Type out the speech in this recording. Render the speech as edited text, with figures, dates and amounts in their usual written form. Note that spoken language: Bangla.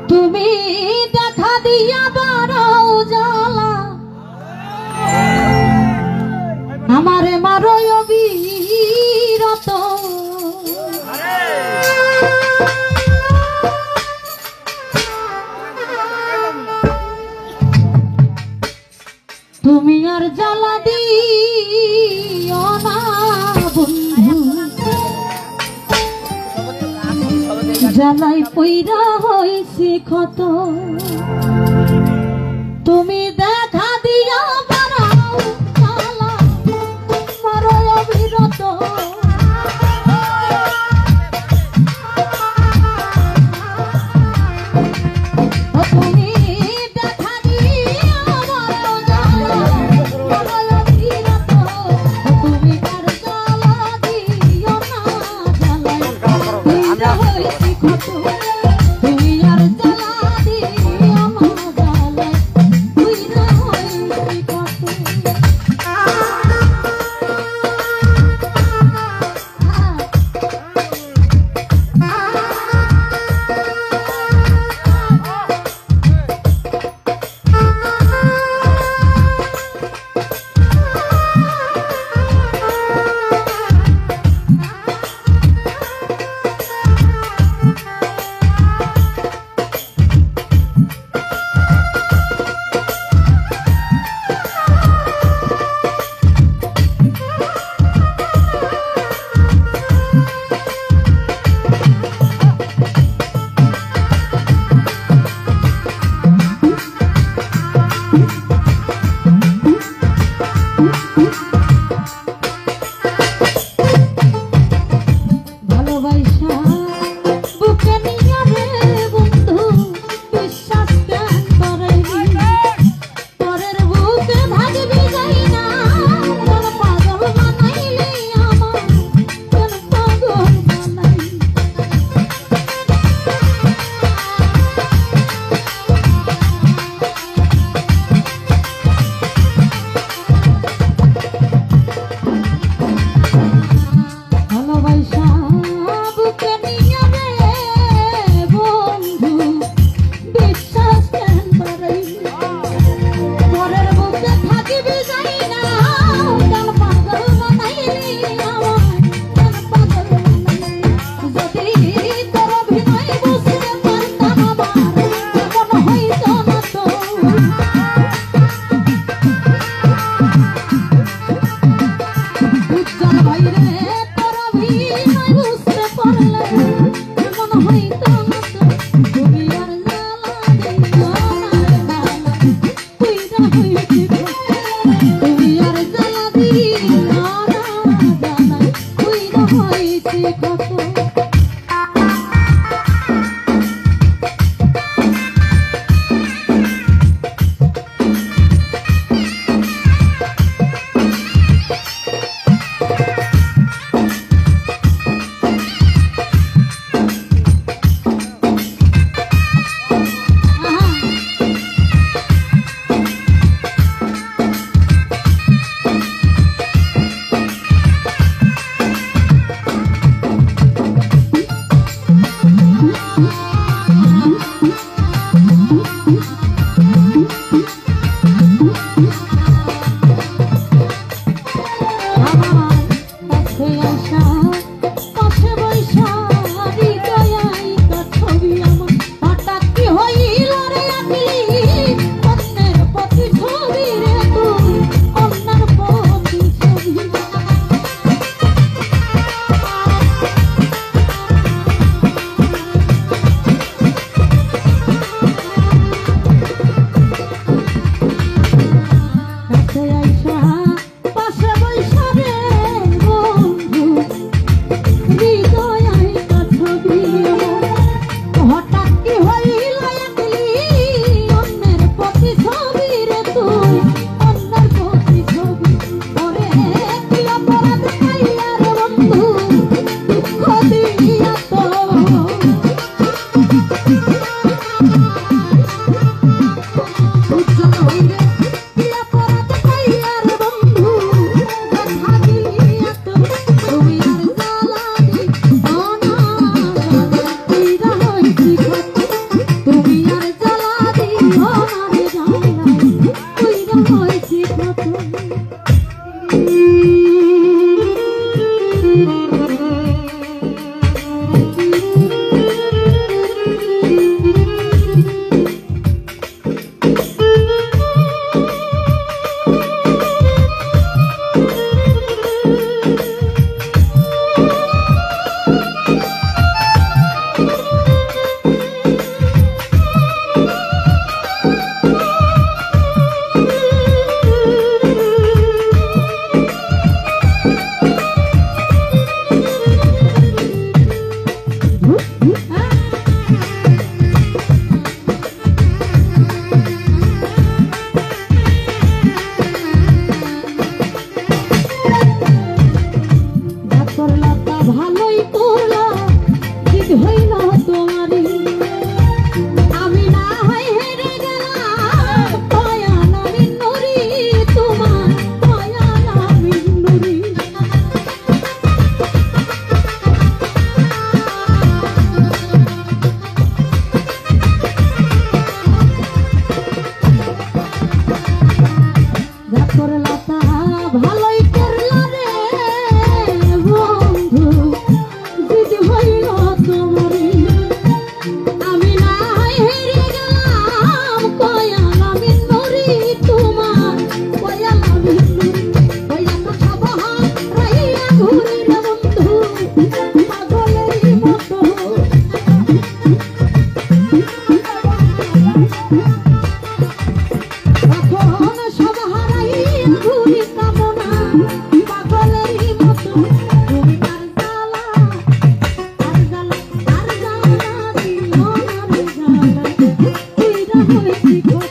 তুমি দেখা দিয়া বারাও জ্বালা আমারে মারো অবিরত তুমি আর জ্বালা দিও না বন্ধু জ্বালাই পইরা হইছে ক্ষত তুমি দেখা দিয়া বারাও জ্বালা মারো অবিরত তুমি দেখা দিয়া বারাও জ্বালা মারো অবিরত তুমি আর জ্বালা দিও না জ্বালাই পইরা হইছে ক্ষত তুমি আর জ্বালা দিও না জ্বালাই পইরা হইছে ক্ষত রাস্তায় হেরে গেলাম কয়ালামি নুরি তোমার কয়ালামি নুরি ওইয়া তো সব হারাইয়া ঘুরি রে বন্ধু পাগলেরই মতো এখন সব হারাইয়া ঘুরি কামনা পাগলেরই মতো তুমি তার জ্বালা আর জ্বালা আর জ্বালা দিও না রে জ্বালা তুই হয়েছি